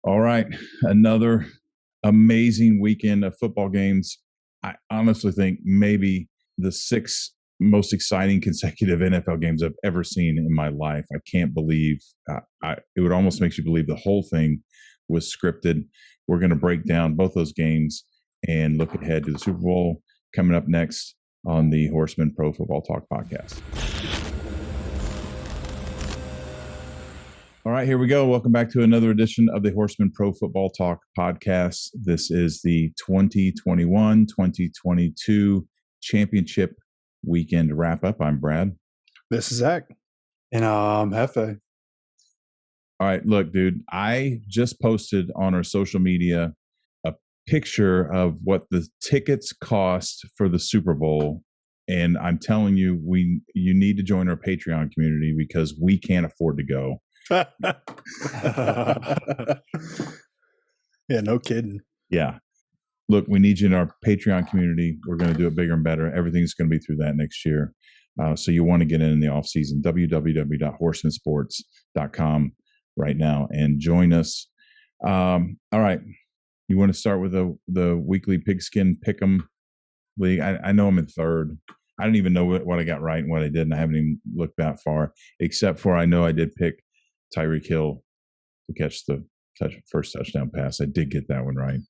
All right. Another amazing weekend of football games. I honestly think maybe the six most exciting consecutive NFL games I've ever seen in my life. I can't believe it would almost make you believe the whole thing was scripted. We're going to break down both those games and look ahead to the Super Bowl coming up next on the Horsemen Pro Football Talk podcast. All right, here we go. Welcome back to another edition of the Horsemen Pro Football Talk podcast. This is the 2021-2022 championship weekend wrap-up. I'm Brad. This is Zach. And Hefe. All right, look, dude, I just posted on our social media a picture of what the tickets cost for the Super Bowl. And I'm telling you, you need to join our Patreon community because we can't afford to go. Yeah, no kidding. Yeah. Look, we need you in our Patreon community. We're going to do it bigger and better. Everything's going to be through that next year. So you want to get in the off season, www.horsemansports.com right now and join us. All right. You want to start with the weekly pigskin pick'em league? I know I'm in third. I don't even know what I got right and what I did, and I haven't even looked that far, except for I know I did pick Tyreek Hill to catch the first touchdown pass. I did get that one right.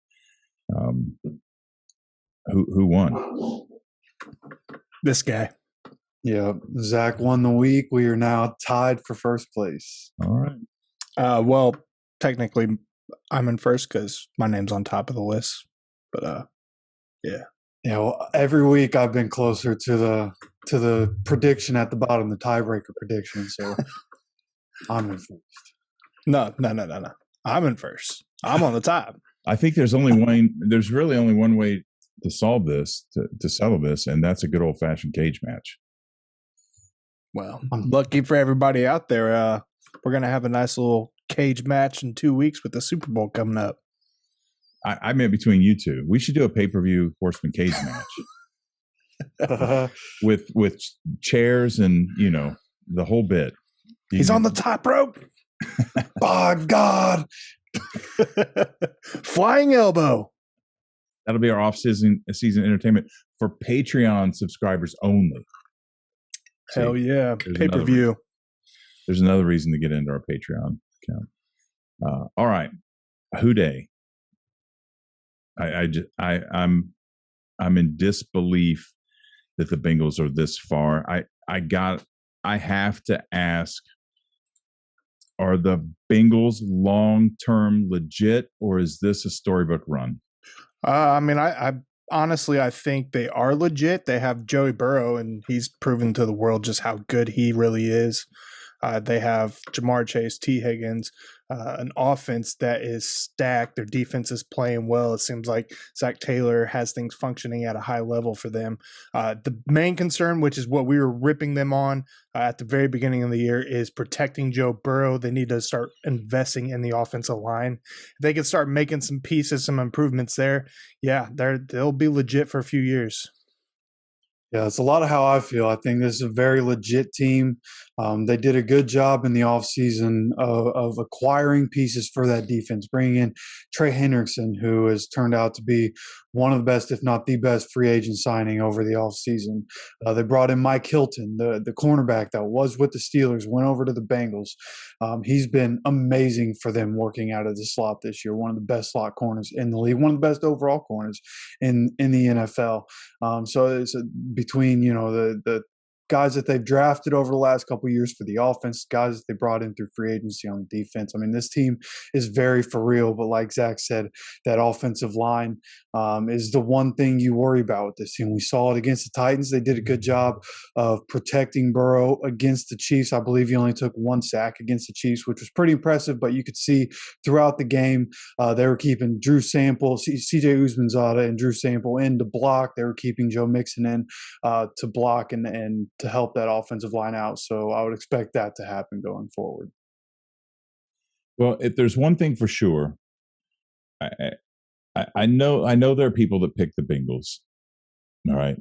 Who won? This guy. Yeah, Zach won the week. We are now tied for first place. All right. Well, technically, I'm in first because my name's on top of the list. But yeah. Yeah, well, every week I've been closer to the prediction at the bottom, the tiebreaker prediction. So I'm in first. No. I'm in first. I'm on the top. I think there's really only one way to solve this, to settle this, and that's a good old fashioned cage match. Well, I'm lucky for everybody out there. We're gonna have a nice little cage match in 2 weeks with the Super Bowl coming up. I meant between you two. We should do a pay-per-view horseman cage match with chairs and the whole bit. He's on the top rope. By God. Flying elbow. That'll be our off-season entertainment for Patreon subscribers only. Hell yeah. Pay-per-view. There's another reason to get into our Patreon account. All right. Who day? I'm in disbelief that the Bengals are this far. I have to ask, are the Bengals long-term legit, or is this a storybook run? I honestly, I think they are legit. They have Joey Burrow, and he's proven to the world just how good he really is. They have Jamar Chase, T. Higgins, an offense that is stacked. Their defense is playing well. It seems like Zach Taylor has things functioning at a high level for them. The main concern, which is what we were ripping them on at the very beginning of the year, is protecting Joe Burrow. They need to start investing in the offensive line. If they can start making some pieces, some improvements there, yeah, they'll be legit for a few years. Yeah, it's a lot of how I feel. I think this is a very legit team. They did a good job in the offseason of acquiring pieces for that defense, bringing in Trey Hendrickson, who has turned out to be one of the best, if not the best, free agent signing over the offseason. They brought in Mike Hilton, the cornerback that was with the Steelers, went over to the Bengals. He's been amazing for them working out of the slot this year, one of the best slot corners in the league, one of the best overall corners in the NFL. So it's between the guys that they've drafted over the last couple of years for the offense, guys that they brought in through free agency on the defense. I mean, this team is very for real, but like Zach said, that offensive line is the one thing you worry about with this team. We saw it against the Titans. They did a good job of protecting Burrow against the Chiefs. I believe he only took one sack against the Chiefs, which was pretty impressive, but you could see throughout the game they were keeping Drew Sample, CJ Uzmanzada and Drew Sample in to block. They were keeping Joe Mixon in to block and to help that offensive line out. So I would expect that to happen going forward. Well, if there's one thing for sure, I know there are people that pick the Bengals. All right.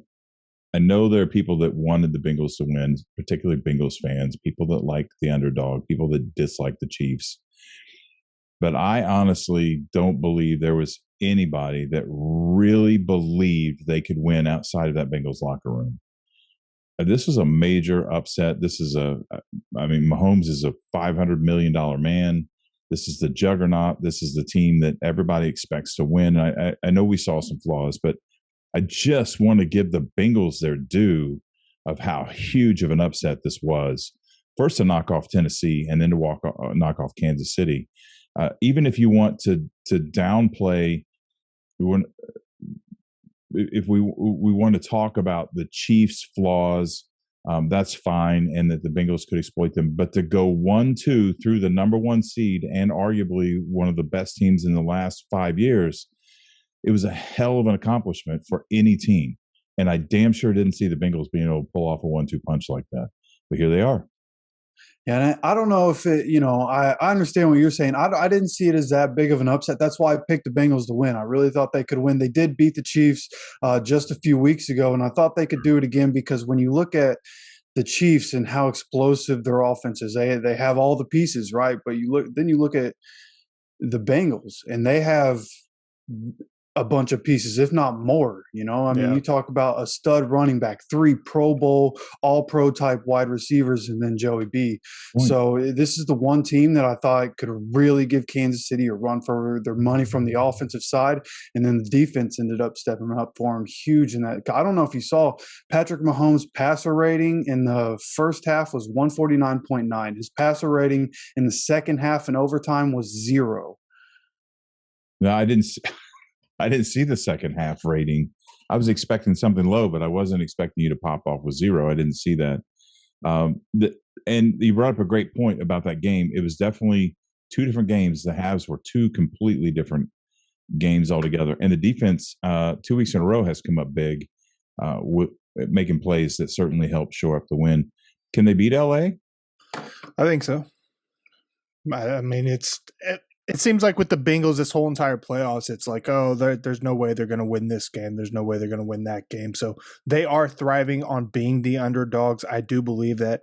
I know there are people that wanted the Bengals to win, particularly Bengals fans, people that like the underdog, people that dislike the Chiefs. But I honestly don't believe there was anybody that really believed they could win outside of that Bengals locker room. This was a major upset. Mahomes is a $500 million man. This is the juggernaut. This is the team that everybody expects to win. I know we saw some flaws, but I just want to give the Bengals their due of how huge of an upset this was. First to knock off Tennessee and then to knock off Kansas City. Even if you want to downplay, if we want to talk about the Chiefs' flaws, that's fine, and that the Bengals could exploit them. But to go 1-2 through the number one seed and arguably one of the best teams in the last 5 years, it was a hell of an accomplishment for any team. And I damn sure didn't see the Bengals being able to pull off a 1-2 punch like that. But here they are. Yeah, and I don't know if it, I understand what you're saying. I didn't see it as that big of an upset. That's why I picked the Bengals to win. I really thought they could win. They did beat the Chiefs just a few weeks ago, and I thought they could do it again because when you look at the Chiefs and how explosive their offense is, they have all the pieces, right? But you look at the Bengals, and they have a bunch of pieces, if not more. You talk about a stud running back, 3 Pro Bowl, all pro type wide receivers, and then Joey B. So this is the one team that I thought could really give Kansas City a run for their money from the offensive side. And then the defense ended up stepping up for him huge in that. I don't know if you saw Patrick Mahomes' passer rating in the first half was 149.9. His passer rating in the second half and overtime was 0. No, I didn't see the second half rating. I was expecting something low, but I wasn't expecting you to pop off with 0. I didn't see that. And you brought up a great point about that game. It was definitely 2 different games. The halves were 2 completely different games altogether. And the defense 2 weeks in a row has come up big, making plays that certainly help shore up the win. Can they beat LA? I think so. I mean, it seems like with the Bengals, this whole entire playoffs, it's like, oh, there's no way they're going to win this game. There's no way they're going to win that game. So they are thriving on being the underdogs. I do believe that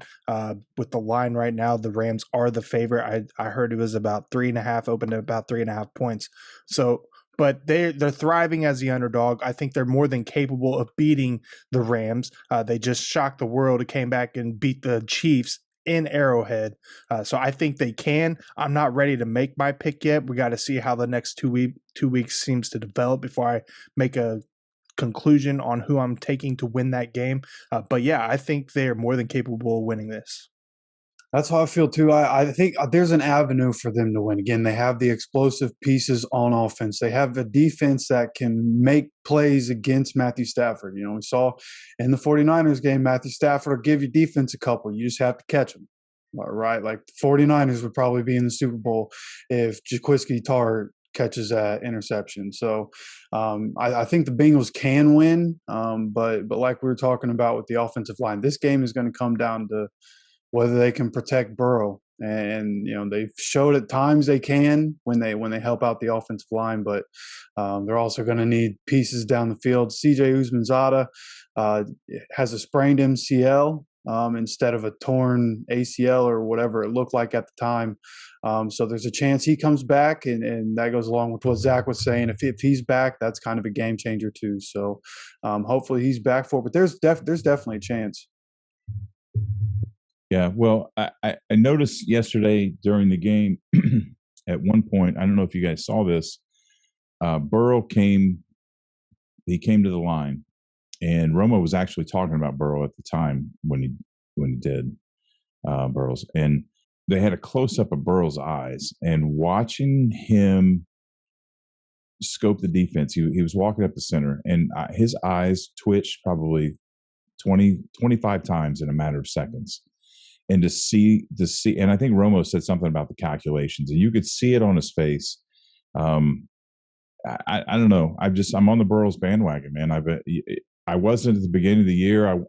with the line right now, the Rams are the favorite. I heard it was about 3.5, opened at about 3.5 points. So, but they're thriving as the underdog. I think they're more than capable of beating the Rams. They just shocked the world. It came back and beat the Chiefs in Arrowhead. So I think they can. I'm not ready to make my pick yet. We got to see how the next 2 weeks seems to develop before I make a conclusion on who I'm taking to win that game. But yeah, I think they're more than capable of winning this. That's how I feel too. I think there's an avenue for them to win. Again, they have the explosive pieces on offense. They have a defense that can make plays against Matthew Stafford. We saw in the 49ers game, Matthew Stafford will give your defense a couple. You just have to catch them. Right? Like the 49ers would probably be in the Super Bowl if Jaquiski Tartt catches that interception. So I think the Bengals can win. But like we were talking about with the offensive line, this game is going to come down to whether they can protect Burrow. And they've showed at times they can when they help out the offensive line, but they're also going to need pieces down the field. CJ Uzmanzada has a sprained MCL instead of a torn ACL or whatever it looked like at the time. So there's a chance he comes back, and that goes along with what Zach was saying. If he's back, that's kind of a game changer too. So hopefully he's back for it. But there's definitely a chance. Yeah, well, I noticed yesterday during the game, at one point, I don't know if you guys saw this, Burrow came to the line, and Romo was actually talking about Burrow at the time when he did Burrow's, and they had a close up of Burrow's eyes, and watching him scope the defense, he was walking up the center, and his eyes twitched probably 25 times in a matter of seconds. And to see, and I think Romo said something about the calculations, and you could see it on his face. I don't know. I'm on the Burrows bandwagon, man. I wasn't at the beginning of the year.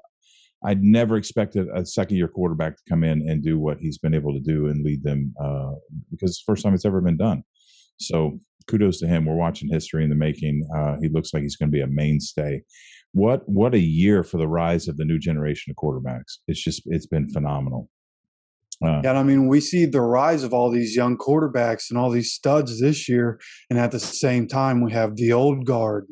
I'd never expected a second-year quarterback to come in and do what he's been able to do and lead them because it's the first time it's ever been done. So kudos to him. We're watching history in the making. He looks like he's going to be a mainstay. What a year for the rise of the new generation of quarterbacks. It's been phenomenal. Yeah, and I mean, we see the rise of all these young quarterbacks and all these studs this year, and at the same time, we have the old guard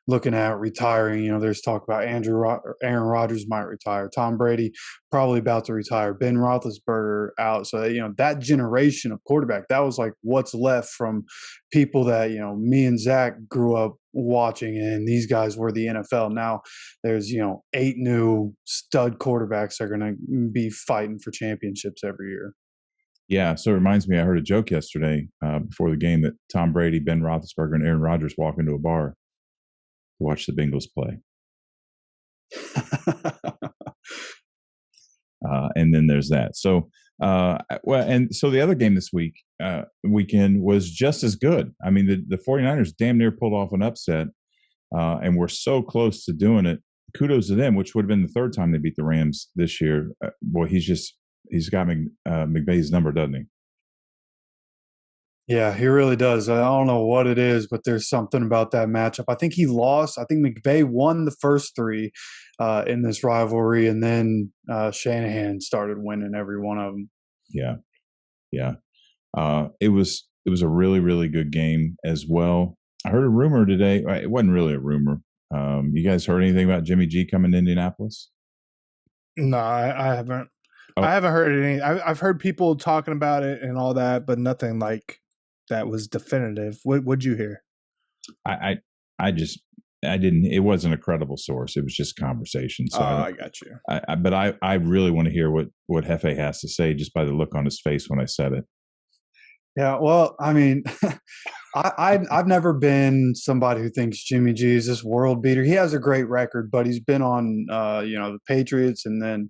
looking at retiring. There's talk about Aaron Rodgers might retire, Tom Brady probably about to retire, Ben Roethlisberger out. So that generation of quarterback, that was like what's left from people that me and Zach grew up watching, and these guys were the NFL. Now there's 8 new stud quarterbacks that are going to be fighting for championships every year. Yeah, so it reminds me, I heard a joke yesterday before the game that Tom Brady, Ben Roethlisberger, and Aaron Rodgers walk into a bar to watch the Bengals play. And then there's that. So, and so the other game this weekend was just as good. I mean, the 49ers damn near pulled off an upset, and we're so close to doing it. Kudos to them, which would have been the third time they beat the Rams this year. Boy, he's got McVay's number, doesn't he? Yeah, he really does. I don't know what it is, but there's something about that matchup. I think he lost. I think McVay won the first 3 in this rivalry, and then Shanahan started winning every one of them. Yeah. It was a really, really good game as well. I heard a rumor today. It wasn't really a rumor. You guys heard anything about Jimmy G coming to Indianapolis? No, I haven't. Oh. I haven't heard any. I've heard people talking about it and all that, but nothing like that was definitive. What'd you hear? I didn't. It wasn't a credible source. It was just conversation. So I got you. But I really want to hear what Hefe has to say just by the look on his face when I said it. Yeah, well, I mean, I've never been somebody who thinks Jimmy G is this world beater. He has a great record, but he's been on the Patriots and then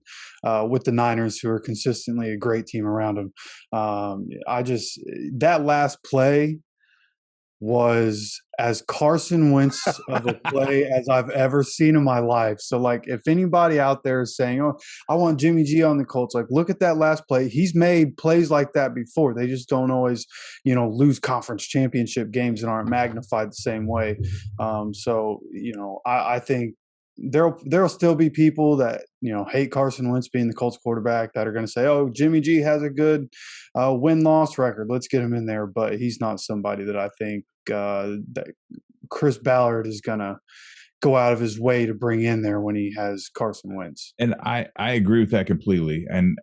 with the Niners, who are consistently a great team around him. That last play was as Carson Wentz of a play as I've ever seen in my life. So, like, if anybody out there is saying, "Oh, I want Jimmy G on the Colts," like, look at that last play. He's made plays like that before. They just don't always, lose conference championship games and aren't magnified the same way. I think there'll still be people that hate Carson Wentz being the Colts quarterback that are going to say, "Oh, Jimmy G has a good win-loss record. Let's get him in there." But he's not somebody that I think that Chris Ballard is going to go out of his way to bring in there when he has Carson Wentz. And I agree with that completely. And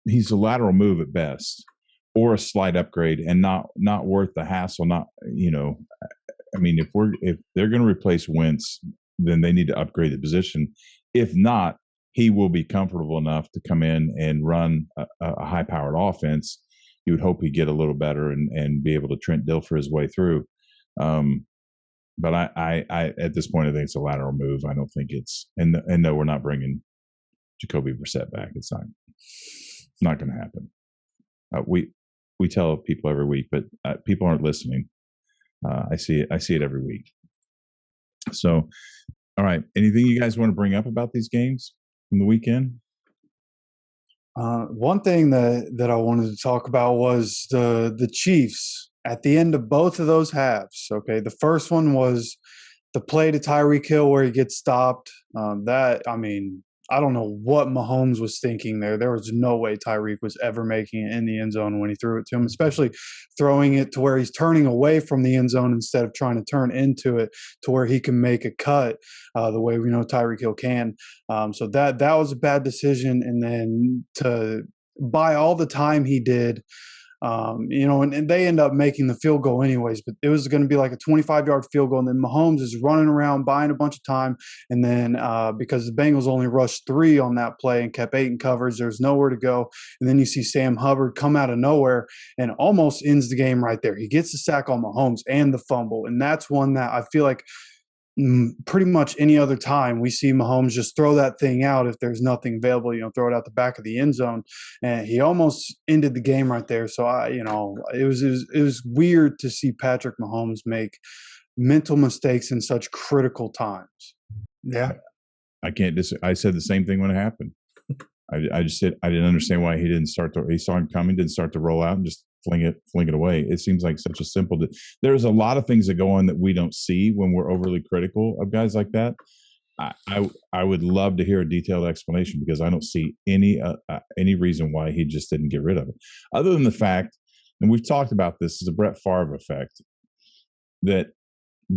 he's a lateral move at best, or a slight upgrade, and not worth the hassle. I mean, if they're going to replace Wentz, then they need to upgrade the position. If not, he will be comfortable enough to come in and run a high-powered offense. You would hope he'd get a little better and be able to Trent Dilfer his way through. But I at this point, I think it's a lateral move. I don't think it's and no, we're not bringing Jacoby Brissett back. It's not going to happen. We tell people every week, but people aren't listening. I see it every week. So, all right. Anything you guys want to bring up about these games from the weekend? One thing that I wanted to talk about was the Chiefs at the end of both of those halves. Okay, the first one was the play to Tyreek Hill where he gets stopped. I don't know what Mahomes was thinking there. There was no way Tyreek was ever making it in the end zone when he threw it to him, especially throwing it to where he's turning away from the end zone instead of trying to turn into it to where he can make a cut the way we know Tyreek Hill can. So that was a bad decision. And then to buy all the time he did, and they end up making the field goal anyways, but it was going to be like a 25-yard field goal. And then Mahomes is running around buying a bunch of time. And then because the Bengals only rushed 3 on that play and kept 8 in coverage, there's nowhere to go. And then you see Sam Hubbard come out of nowhere and almost ends the game right there. He gets the sack on Mahomes and the fumble. And that's one that I feel like pretty much any other time we see Mahomes just throw that thing out if there's nothing available, throw it out the back of the end zone, and he almost ended the game right there. So it was weird to see Patrick Mahomes make mental mistakes in such critical times. Yeah, I can't I said the same thing when it happened. I just said I didn't understand why he didn't start to. He saw him coming, didn't start to roll out and just fling it away. It seems like such a simple. There's a lot of things that go on that we don't see when we're overly critical of guys like that. I would love to hear a detailed explanation because I don't see any reason why he just didn't get rid of it, other than the fact, and we've talked about this, is the Brett Favre effect, that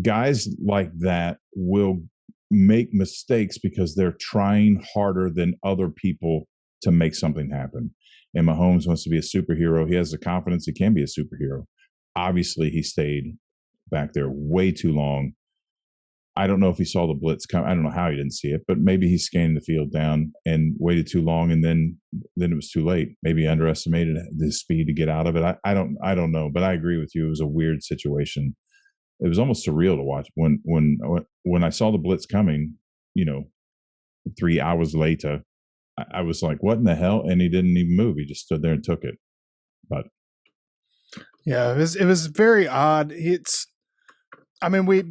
guys like that will make mistakes because they're trying harder than other people to make something happen. And Mahomes wants to be a superhero. He has the confidence he can be a superhero. Obviously, he stayed back there way too long. I don't know if he saw the blitz come. I don't know how he didn't see it, but maybe he scanned the field down and waited too long, and then it was too late. Maybe he underestimated the speed to get out of it. I don't know, but I agree with you. It was a weird situation. It was almost surreal to watch when I saw the blitz coming. 3 hours later, I was like, "What in the hell?" And he didn't even move. He just stood there and took it. But yeah, it was very odd.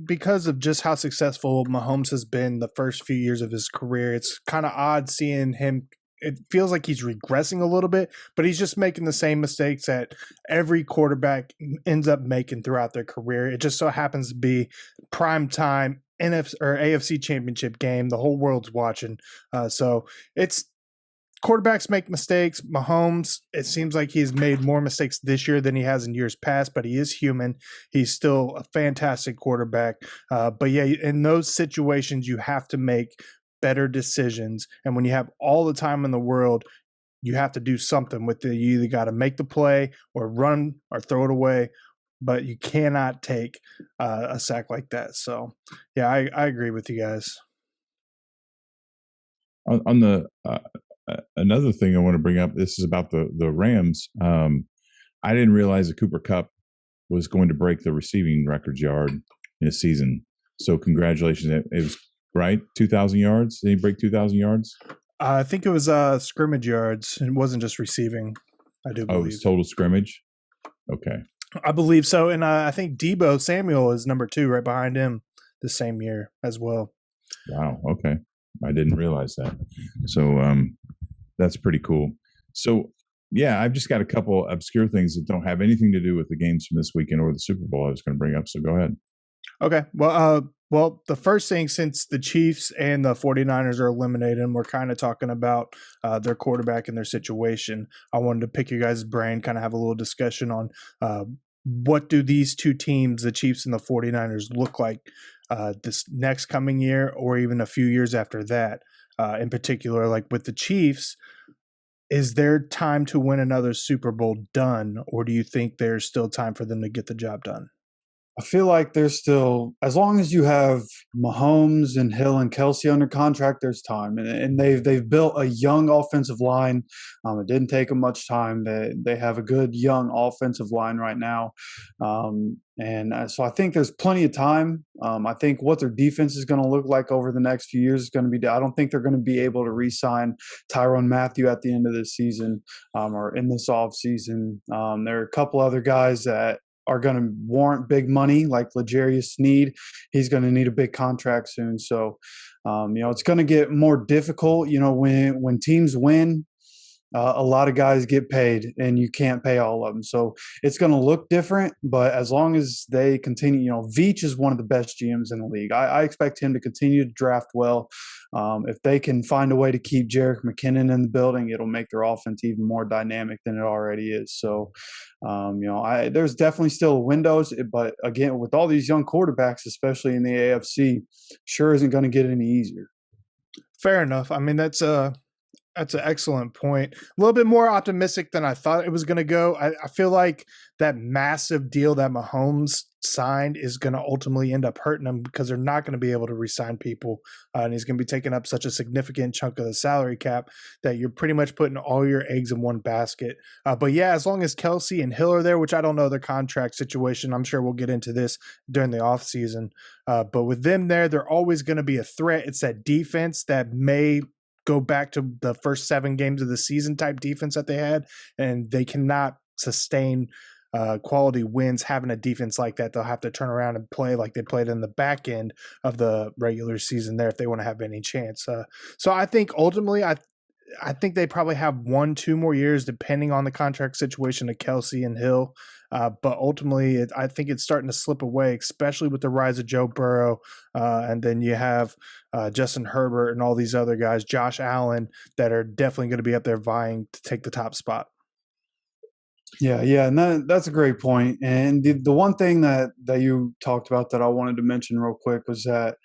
Because of just how successful Mahomes has been the first few years of his career, it's kind of odd seeing him. It feels like he's regressing a little bit, but he's just making the same mistakes that every quarterback ends up making throughout their career. It just so happens to be prime time NFC or AFC Championship game. The whole world's watching. So it's quarterbacks make mistakes. Mahomes, it seems like he's made more mistakes this year than he has in years past, but he is human. He's still a fantastic quarterback. But yeah, in those situations, you have to make better decisions. And when you have all the time in the world, you have to do something with it. You either got to make the play or run or throw it away, but you cannot take a sack like that. So yeah, I agree with you guys. on the another thing I want to bring up, this is about the Rams. I didn't realize that Cooper Kupp was going to break the receiving records yard in a season. So congratulations. It was right. 2,000 yards. Did he break 2,000 yards? I think it was scrimmage yards. It wasn't just receiving. I do believe. Oh, it was total scrimmage. Okay. I believe so. And I think Debo Samuel is number 2 right behind him the same year as well. Wow. Okay. I didn't realize that. So that's pretty cool. So yeah, I've just got a couple obscure things that don't have anything to do with the games from this weekend or the Super Bowl I was going to bring up. So go ahead. Okay. Well, the first thing, since the Chiefs and the 49ers are eliminated and we're kind of talking about their quarterback and their situation, I wanted to pick your guys' brain, kind of have a little discussion on what do these two teams, the Chiefs and the 49ers, look like this next coming year or even a few years after that. In particular, like with the Chiefs, is their time to win another Super Bowl done, or do you think there's still time for them to get the job done? I feel like there's still, as long as you have Mahomes and Hill and Kelsey under contract, there's time, and they've built a young offensive line. It didn't take them much time. They have a good young offensive line right now, so I think there's plenty of time. I think what their defense is going to look like over the next few years is going to be. I don't think they're going to be able to re-sign Tyrann Mathieu at the end of this season or in this offseason. There are a couple other guys that are going to warrant big money, like L'Jarius Sneed. He's going to need a big contract soon. So, it's going to get more difficult. When teams win, a lot of guys get paid, and you can't pay all of them. So it's going to look different. But as long as they continue, Veach is one of the best GMs in the league. I expect him to continue to draft well. If they can find a way to keep Jerick McKinnon in the building, it'll make their offense even more dynamic than it already is. So, there's definitely still windows, but again, with all these young quarterbacks, especially in the AFC, sure isn't going to get any easier. Fair enough. I mean, that's an excellent point. A little bit more optimistic than I thought it was going to go. I feel like that massive deal that Mahomes signed is going to ultimately end up hurting him because they're not going to be able to re-sign people. And he's going to be taking up such a significant chunk of the salary cap that you're pretty much putting all your eggs in one basket. But yeah, as long as Kelsey and Hill are there, which I don't know their contract situation, I'm sure we'll get into this during the offseason. But with them there, they're always going to be a threat. It's that defense that may go back to the first 7 games of the season type defense that they had, and they cannot sustain quality wins having a defense like that. They'll have to turn around and play like they played in the back end of the regular season there if they want to have any chance. So I think ultimately I think they probably have 1-2 more years depending on the contract situation of Kelsey and Hill. But ultimately, I think it's starting to slip away, especially with the rise of Joe Burrow. And then you have Justin Herbert and all these other guys, Josh Allen, that are definitely going to be up there vying to take the top spot. Yeah, and that's a great point. And the one thing that you talked about that I wanted to mention real quick was that,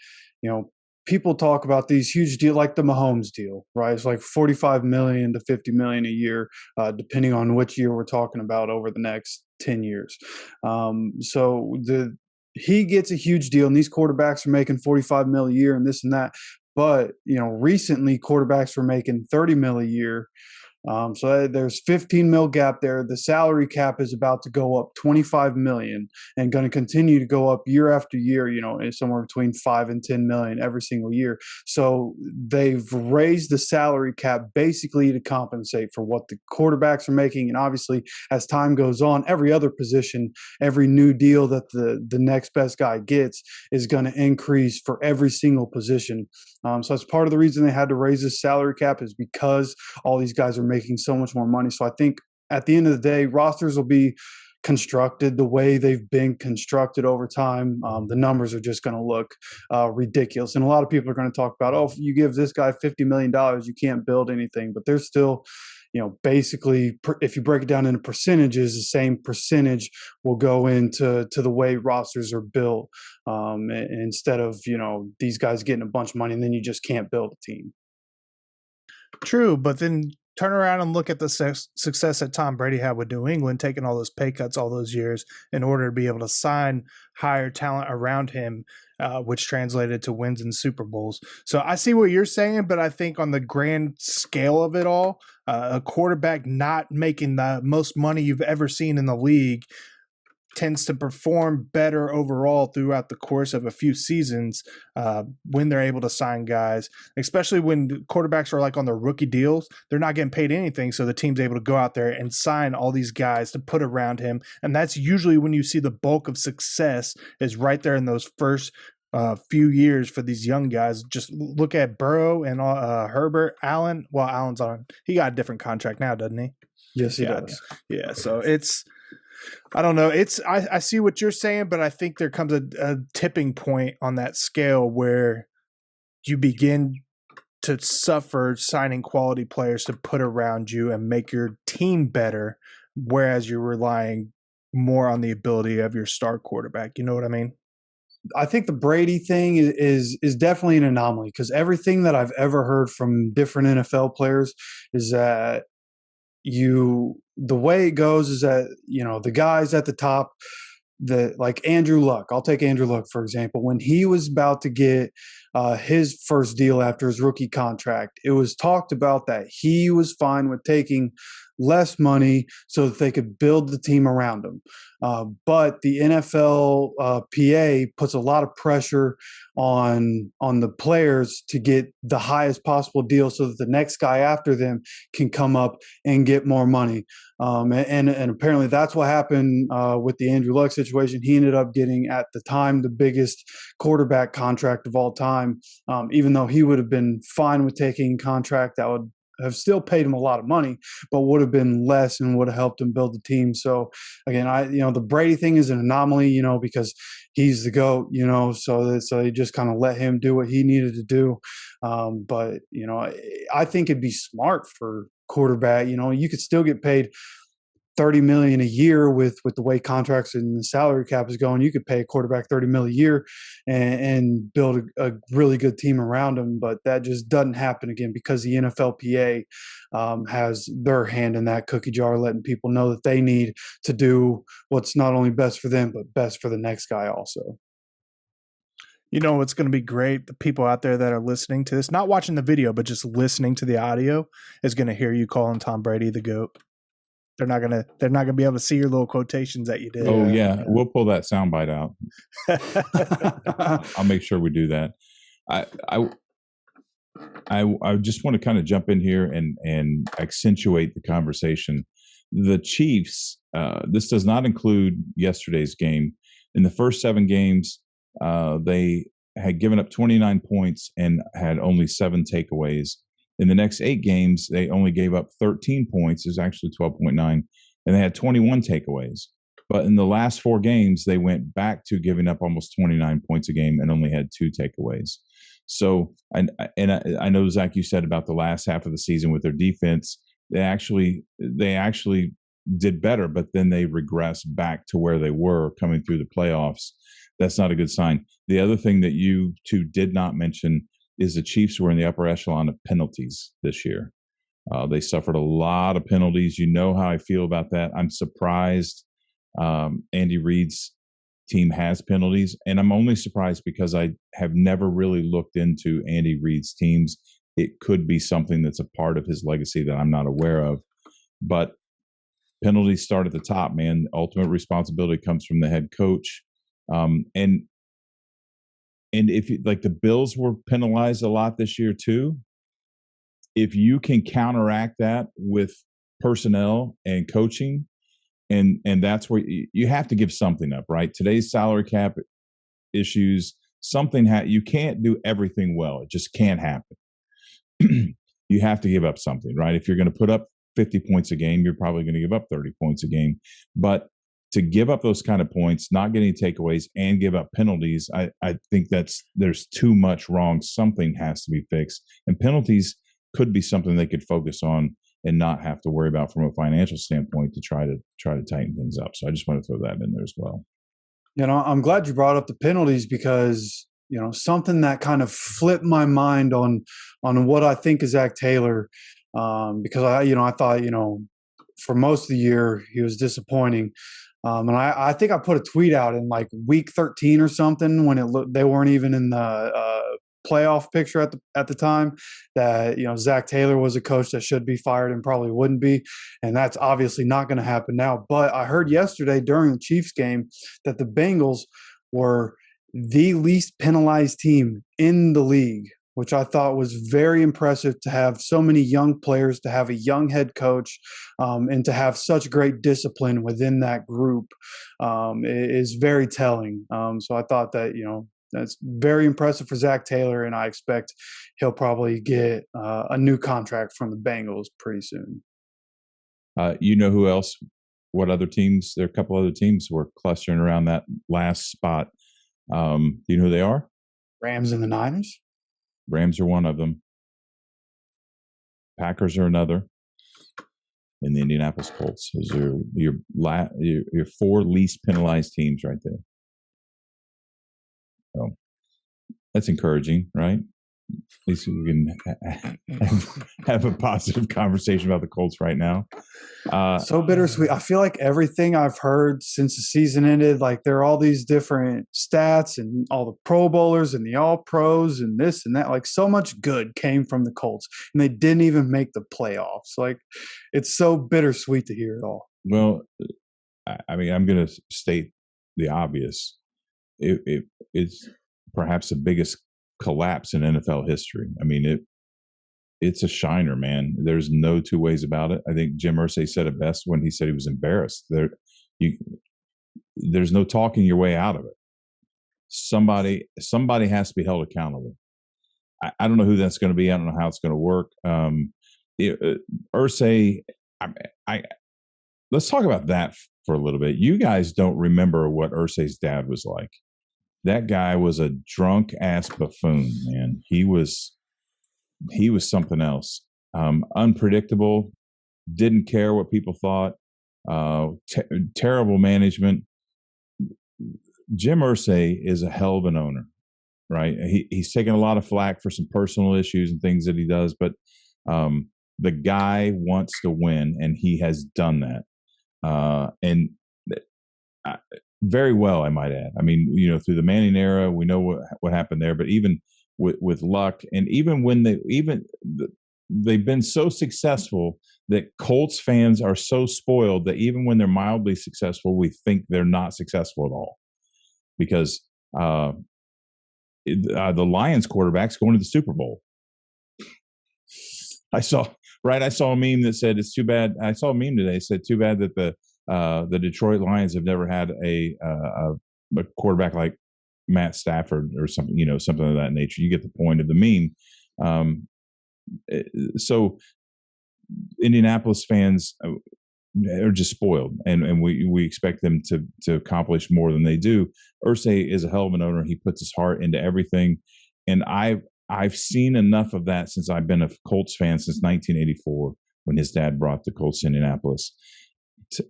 people talk about these huge deals like the Mahomes deal, right? It's like 45 million to 50 million a year, depending on which year we're talking about over the next 10 years. So he gets a huge deal, and these quarterbacks are making 45 mil a year and this and that. But recently quarterbacks were making 30 mil a year. So there's 15 mil gap there. The salary cap is about to go up 25 million and going to continue to go up year after year, somewhere between 5 and 10 million every single year. So they've raised the salary cap basically to compensate for what the quarterbacks are making. And obviously, as time goes on, every other position, every new deal that the next best guy gets is going to increase for every single position. So that's part of the reason they had to raise the salary cap, is because all these guys are making so much more money. So I think at the end of the day, rosters will be constructed the way they've been constructed over time. The numbers are just going to look ridiculous. And a lot of people are going to talk about, if you give this guy $50 million, you can't build anything. But there's still, basically, if you break it down into percentages, the same percentage will go into the way rosters are built, instead of, these guys getting a bunch of money and then you just can't build a team. True, but then turn around and look at the success that Tom Brady had with New England, taking all those pay cuts all those years in order to be able to sign higher talent around him, which translated to wins in Super Bowls. So I see what you're saying, but I think on the grand scale of it all, a quarterback not making the most money you've ever seen in the league tends to perform better overall throughout the course of a few seasons when they're able to sign guys, especially when quarterbacks are like on their rookie deals. They're not getting paid anything, so the team's able to go out there and sign all these guys to put around him. And that's usually when you see the bulk of success is right there in those first few years for these young guys. Just look at Burrow and Herbert. Allen, well, Allen's on. He got a different contract now, doesn't he? Yes, he does. Yeah, so I don't know. I see what you're saying, but I think there comes a tipping point on that scale where you begin to suffer signing quality players to put around you and make your team better, whereas you're relying more on the ability of your star quarterback. You know what I mean? I think the Brady thing is definitely an anomaly, because everything that I've ever heard from different NFL players is that the way it goes is that, the guys at the top, like Andrew Luck, I'll take Andrew Luck, for example. When he was about to get his first deal after his rookie contract, it was talked about that he was fine with taking less money so that they could build the team around him. But the NFL PA puts a lot of pressure on the players to get the highest possible deal so that the next guy after them can come up and get more money. And apparently that's what happened with the Andrew Luck situation. He ended up getting, at the time, the biggest quarterback contract of all time, even though he would have been fine with taking a contract that would have still paid him a lot of money, but would have been less and would have helped him build the team. So again, the Brady thing is an anomaly, because he's the GOAT, so they just kind of let him do what he needed to do. But I think it'd be smart for quarterback. You could still get paid $30 million a year with the way contracts and the salary cap is going. You could pay a quarterback $30 million a year and build a really good team around him. But that just doesn't happen, again, because the NFLPA has their hand in that cookie jar, letting people know that they need to do what's not only best for them, but best for the next guy also. What's going to be great? The people out there that are listening to this, not watching the video, but just listening to the audio, is going to hear you calling Tom Brady the GOAT. They're not gonna be able to see your little quotations that you did. Oh yeah, we'll pull that soundbite out. I'll make sure we do that. I just want to kind of jump in here and accentuate the conversation. The Chiefs. This does not include yesterday's game. In the first 7 games, they had given up 29 points and had only 7 takeaways. In the next 8 games, they only gave up 13 points. It was actually 12.9, and they had 21 takeaways. But in the last 4 games, they went back to giving up almost 29 points a game and only had 2 takeaways. So, I know, Zach, you said about the last half of the season with their defense, they actually did better, but then they regressed back to where they were coming through the playoffs. That's not a good sign. The other thing that you two did not mention is the Chiefs were in the upper echelon of penalties this year. They suffered a lot of penalties. You know how I feel about that. I'm surprised Andy Reid's team has penalties, and I'm only surprised because I have never really looked into Andy Reid's teams. It could be something that's a part of his legacy that I'm not aware of, but penalties start at the top, man. Ultimate responsibility comes from the head coach. And if like the Bills were penalized a lot this year too, if you can counteract that with personnel and coaching, and that's where you have to give something up, right? Today's salary cap issues, you can't do everything well. It just can't happen. You have to give up something, right? If you're going to put up 50 points a game, you're probably going to give up 30 points a game. But to give up those kind of points, not getting takeaways, and give up penalties, I think there's too much wrong. Something has to be fixed. And penalties could be something they could focus on and not have to worry about from a financial standpoint to try to tighten things up. So I just want to throw that in there as well. I'm glad you brought up the penalties because, something that kind of flipped my mind on what I think of Zach Taylor, because I thought, for most of the year he was disappointing. And I think I put a tweet out in like week 13 or something when they weren't even in the playoff picture at the time, that Zach Taylor was a coach that should be fired and probably wouldn't be, and that's obviously not going to happen now. But I heard yesterday during the Chiefs game that the Bengals were the least penalized team in the league, which I thought was very impressive, to have so many young players, to have a young head coach, and to have such great discipline within that group is very telling. So I thought that, that's very impressive for Zach Taylor, and I expect he'll probably get a new contract from the Bengals pretty soon. Who else? What other teams? There are a couple other teams who are clustering around that last spot. Do you know who they are? Rams and the Niners. Rams are one of them. Packers are another. And the Indianapolis Colts. Those are your 4 least penalized teams right there. So that's encouraging, right? At least we can have a positive conversation about the Colts right now. So bittersweet. I feel like everything I've heard since the season ended, like there are all these different stats and all the Pro Bowlers and the All Pros and this and that. Like so much good came from the Colts, and they didn't even make the playoffs. Like it's so bittersweet to hear it all. Well, I mean, I'm going to state the obvious. It's perhaps the biggest collapse in NFL history. I mean, it's a shiner, man. There's no two ways about it. I think Jim Irsay said it best when he said he was embarrassed. There's no talking your way out of it. Somebody has to be held accountable. I don't know who that's going to be. I don't know how it's going to work. Irsay, let's talk about that for a little bit. You guys don't remember what Irsay's dad was like. That guy was a drunk ass buffoon, man. He was something else. Unpredictable, didn't care what people thought. Terrible management. Jim Irsay is a hell of an owner, right? He's taken a lot of flack for some personal issues and things that he does, but the guy wants to win, and he has done that. Very well, I might add. I mean, through the Manning era, we know what happened there. But even with luck, and even when they've been so successful that Colts fans are so spoiled that even when they're mildly successful, we think they're not successful at all, because the Lions quarterback's going to the Super Bowl. I saw a meme that said it's too bad. I saw a meme today that said too bad that the Detroit Lions have never had a quarterback like Matt Stafford or something, something of that nature. You get the point of the meme. So Indianapolis fans, they're just spoiled, and we expect them to accomplish more than they do. Irsay is a hell of an owner. He puts his heart into everything, and I've seen enough of that since I've been a Colts fan since 1984 when his dad brought the Colts to Indianapolis,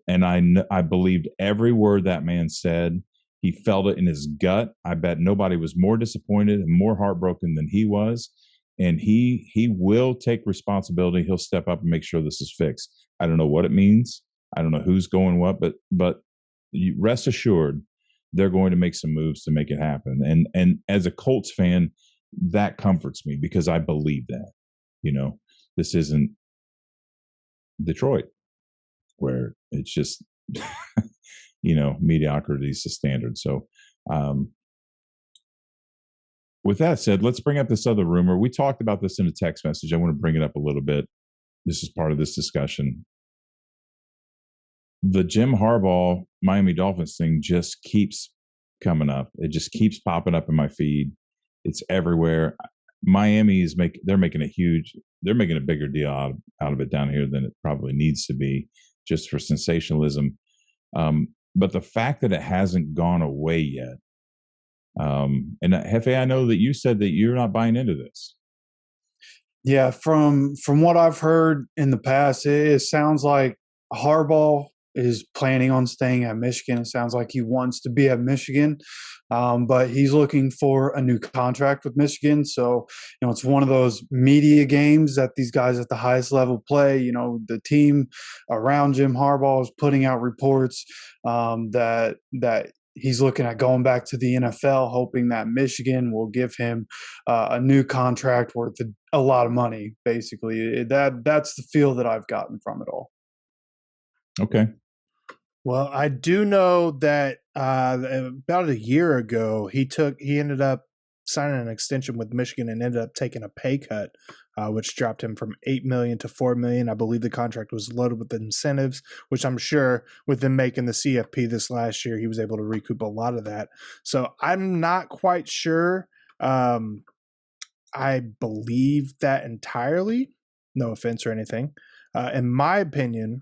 and I believed every word that man said. He felt it in his gut. I bet nobody was more disappointed and more heartbroken than he was. And he will take responsibility. He'll step up and make sure this is fixed. I don't know what it means. I don't know who's going what, but you rest assured they're going to make some moves to make it happen. And as a Colts fan, that comforts me because I believe that. This isn't Detroit where it's just mediocrity is the standard. So with that said, let's bring up this other rumor. We talked about this in a text message. I want to bring it up a little bit. This is part of this discussion. The Jim Harbaugh Miami Dolphins thing just keeps coming up. It just keeps popping up in my feed. It's everywhere. Miami is they're making a bigger deal out of it down here than it probably needs to be, just for sensationalism. But the fact that it hasn't gone away yet, and Hefe, I know that you said that you're not buying into this. Yeah, from what I've heard in the past, it sounds like Harbaugh is planning on staying at Michigan. It sounds like he wants to be at Michigan, but he's looking for a new contract with Michigan. So, it's one of those media games that these guys at the highest level play. The team around Jim Harbaugh is putting out reports that he's looking at going back to the NFL, hoping that Michigan will give him a new contract worth a lot of money. Basically, that's the feel that I've gotten from it all. Okay. Well, I do know that about a year ago, he ended up signing an extension with Michigan and ended up taking a pay cut, which dropped him from $8 million to $4 million. I believe the contract was loaded with incentives, which I'm sure with them making the CFP this last year, he was able to recoup a lot of that. So I'm not quite sure. I believe that entirely. No offense or anything. In my opinion,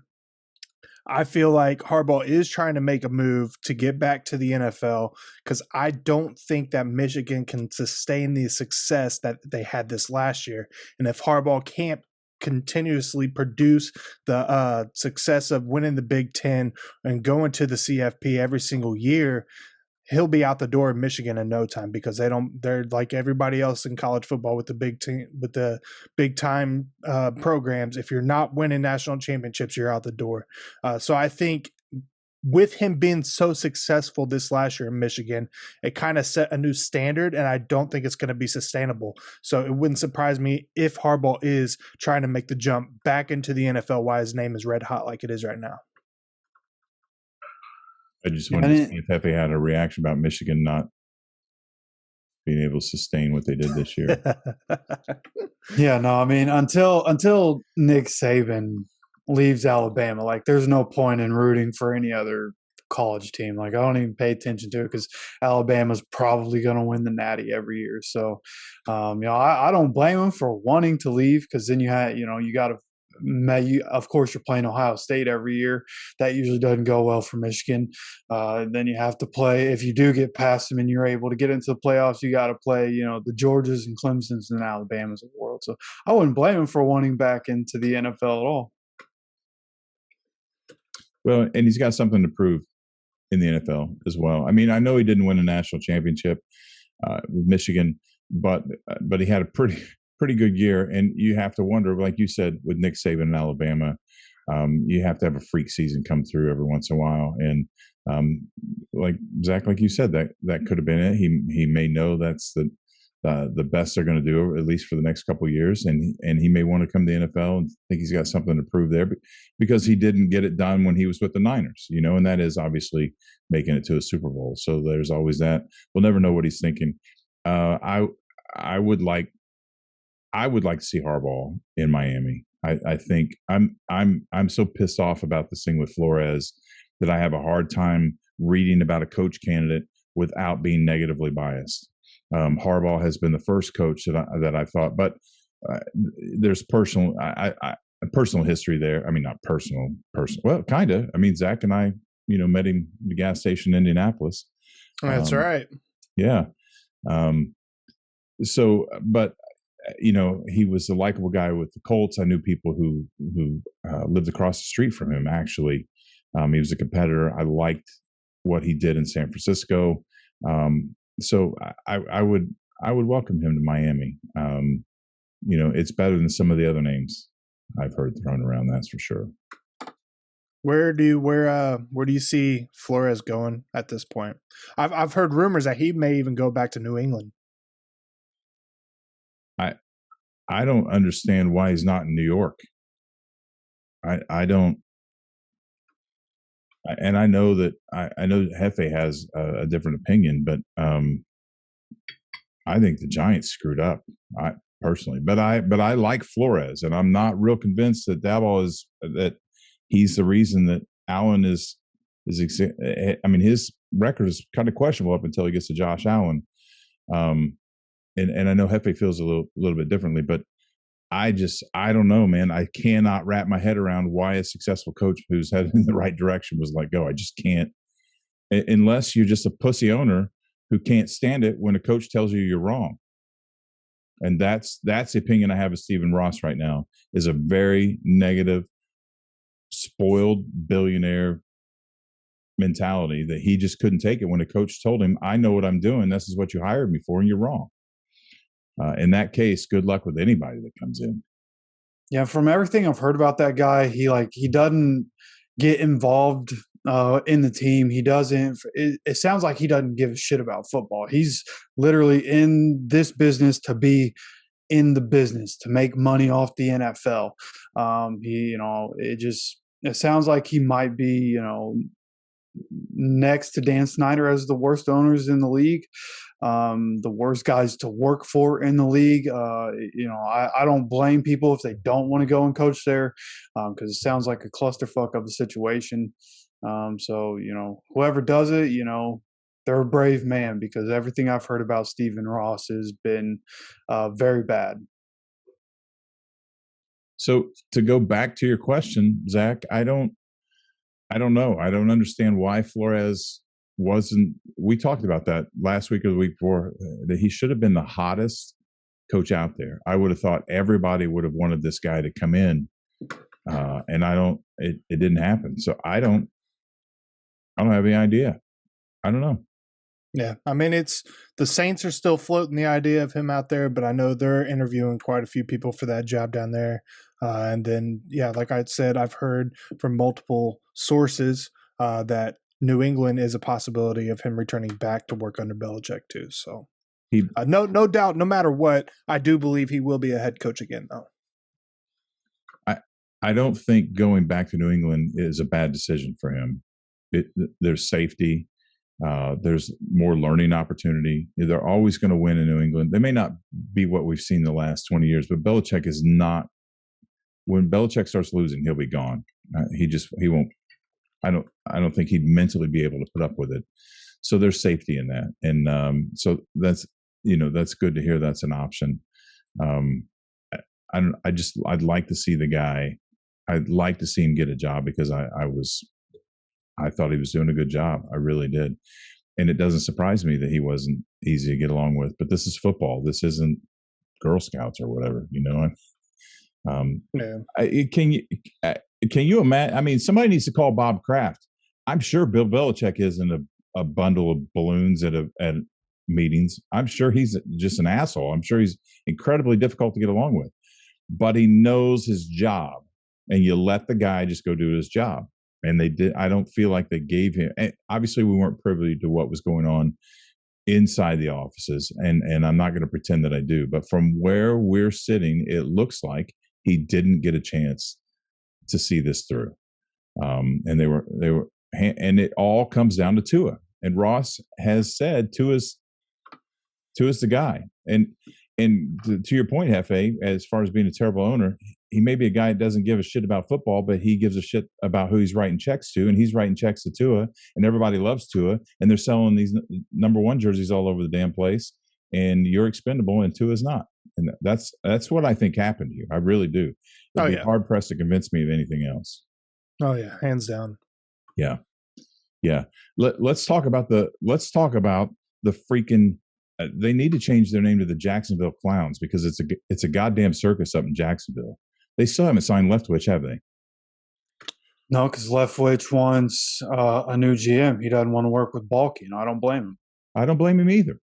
I feel like Harbaugh is trying to make a move to get back to the NFL because I don't think that Michigan can sustain the success that they had this last year. And if Harbaugh can't continuously produce the success of winning the Big Ten and going to the CFP every single year, he'll be out the door in Michigan in no time because they're like everybody else in college football with the big time programs. If you're not winning national championships, you're out the door. So I think with him being so successful this last year in Michigan, it kind of set a new standard, and I don't think it's going to be sustainable. So it wouldn't surprise me if Harbaugh is trying to make the jump back into the NFL while his name is red hot like it is right now. I just wanted to see if Hefe had a reaction about Michigan not being able to sustain what they did this year. Yeah, no, I mean, until Nick Saban leaves Alabama, like there's no point in rooting for any other college team. Like I don't even pay attention to it because Alabama's probably going to win the Natty every year. So, I don't blame him for wanting to leave because then you got to. Of course, you're playing Ohio State every year. That usually doesn't go well for Michigan. Then you have to play. If you do get past them and you're able to get into the playoffs, you got to play, the Georgias and Clemsons and Alabamas of the world. So I wouldn't blame him for wanting back into the NFL at all. Well, and he's got something to prove in the NFL as well. I mean, I know he didn't win a national championship with Michigan, but he had a pretty good year. And you have to wonder, like you said, with Nick Saban in Alabama, you have to have a freak season come through every once in a while. And like Zach, like you said, that could have been it. He may know that's the best they're going to do, at least for the next couple of years. And he may want to come to the NFL and think he's got something to prove there because he didn't get it done when he was with the Niners, and that is obviously making it to a Super Bowl. So there's always that. We'll never know what he's thinking. I would like to see Harbaugh in Miami. I think I'm so pissed off about this thing with Flores that I have a hard time reading about a coach candidate without being negatively biased. Harbaugh has been the first coach that I thought, but there's personal. personal history there. I mean, not personal. Well, kind of. I mean, Zach and I, met him at the gas station in Indianapolis. That's right. Yeah. But he was a likable guy with the Colts. I knew people who lived across the street from him. Actually, he was a competitor. I liked what he did in San Francisco. So I would welcome him to Miami. It's better than some of the other names I've heard thrown around. That's for sure. Where do you see Flores going at this point? I've heard rumors that he may even go back to New England. I don't understand why he's not in New York. I don't, and I know that I know Hefe has a different opinion, but I think the Giants screwed up. Personally, but I like Flores, and I'm not real convinced that that he's the reason that Allen is. I mean, his record is kind of questionable up until he gets to Josh Allen. And I know Hefe feels a little bit differently, but I don't know, man. I cannot wrap my head around why a successful coach who's headed in the right direction was let go. I just can't, unless you're just a pussy owner who can't stand it when a coach tells you you're wrong. And that's the opinion I have of Stephen Ross right now, is a very negative, spoiled billionaire mentality that he just couldn't take it when a coach told him, I know what I'm doing. This is what you hired me for, and you're wrong. In that case, good luck with anybody that comes in. Yeah, from everything I've heard about that guy, he doesn't get involved in the team. He doesn't. It sounds like he doesn't give a shit about football. He's literally in this business to be in the business, to make money off the NFL. It sounds like he might be, next to Dan Snyder as the worst owners in the league, the worst guys to work for in the league. I don't blame people if they don't want to go and coach there, because it sounds like a clusterfuck of a situation. So whoever does it, they're a brave man, because everything I've heard about Stephen Ross has been very bad. So to go back to your question, Zach, I don't know. I don't understand why Flores wasn't. We talked about that last week or the week before, that he should have been the hottest coach out there. I would have thought everybody would have wanted this guy to come in, and it didn't happen. So I don't have any idea. I don't know. Yeah, I mean, the Saints are still floating the idea of him out there, but I know they're interviewing quite a few people for that job down there. And then, yeah, like I said, I've heard from multiple sources that New England is a possibility of him returning back to work under Belichick too. So, no doubt, no matter what, I do believe he will be a head coach again, though. I don't think going back to New England is a bad decision for him. There's safety. There's more learning opportunity. They're always going to win in New England. They may not be what we've seen the last 20 years, but Belichick is not. When Belichick starts losing, he'll be gone. He won't. I don't think he'd mentally be able to put up with it. So there's safety in that, and so that's good to hear. That's an option. I'd like to see the guy. I'd like to see him get a job, because I thought he was doing a good job. I really did. And it doesn't surprise me that he wasn't easy to get along with. But this is football. This isn't Girl Scouts or whatever, Can you imagine? I mean, somebody needs to call Bob Kraft. I'm sure Bill Belichick isn't a bundle of balloons at meetings. I'm sure he's just an asshole. I'm sure he's incredibly difficult to get along with. But he knows his job. And you let the guy just go do his job. And they did. I don't feel like they gave him. Obviously, we weren't privy to what was going on inside the offices, and I'm not going to pretend that I do. But from where we're sitting, it looks like he didn't get a chance to see this through. And they were, and it all comes down to Tua. And Ross has said Tua's the guy. And to your point, Hefe, as far as being a terrible owner, he may be a guy that doesn't give a shit about football, but he gives a shit about who he's writing checks to, and he's writing checks to Tua, and everybody loves Tua, and they're selling these number one jerseys all over the damn place, and you're expendable, and Tua's not. And that's what I think happened here. I really do. Would Oh be yeah. hard pressed to convince me of anything else. Oh yeah, hands down. Yeah, yeah. Let's talk about the freaking. They need to change their name to the Jacksonville Clowns because it's a goddamn circus up in Jacksonville. They still haven't signed Leftwich, have they? No, because Leftwich wants a new GM. He doesn't want to work with Balky, and I don't blame him. I don't blame him either.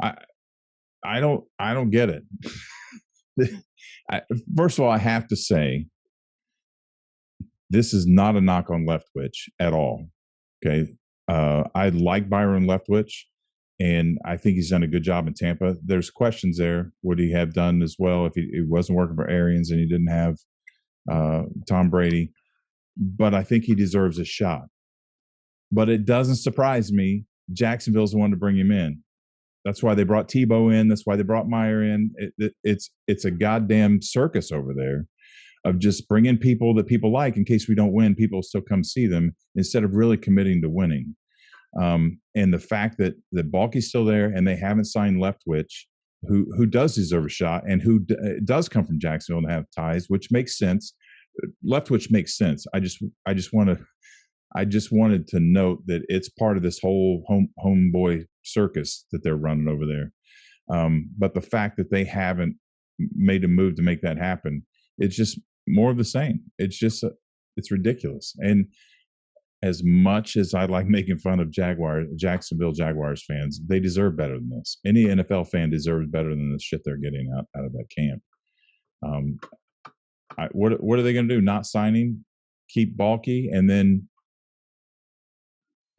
I don't get it. First of all, I have to say, this is not a knock on Leftwich at all. Okay. I like Byron Leftwich, and I think he's done a good job in Tampa. There's questions there. Would he have done as well if he wasn't working for Arians and he didn't have Tom Brady? But I think he deserves a shot. But it doesn't surprise me. Jacksonville's the one to bring him in. That's why they brought Tebow in. That's why they brought Meyer in. It's a goddamn circus over there of just bringing people that people like. In case we don't win, people still come see them instead of really committing to winning. And the fact that Balky's still there and they haven't signed Leftwich, who does deserve a shot and who does come from Jacksonville and have ties, which makes sense. Leftwich makes sense. I just wanted to note that it's part of this whole homeboy circus that they're running over there. But the fact that they haven't made a move to make that happen, it's just more of the same. It's just it's ridiculous. And as much as I like making fun of Jacksonville Jaguars fans, they deserve better than this. Any NFL fan deserves better than the shit they're getting out of that camp. What are they going to do? Not signing, keep Balky, and then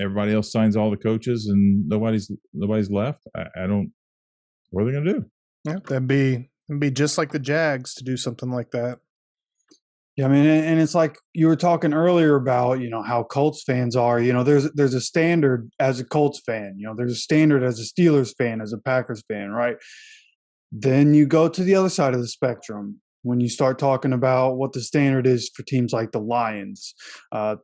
everybody else signs all the coaches, and nobody's left. I don't. What are they going to do? Yeah, that'd be just like the Jags to do something like that. Yeah, I mean, and it's like you were talking earlier about, how Colts fans are. There's a standard as a Colts fan. There's a standard as a Steelers fan, as a Packers fan, right? Then you go to the other side of the spectrum when you start talking about what the standard is for teams like the Lions,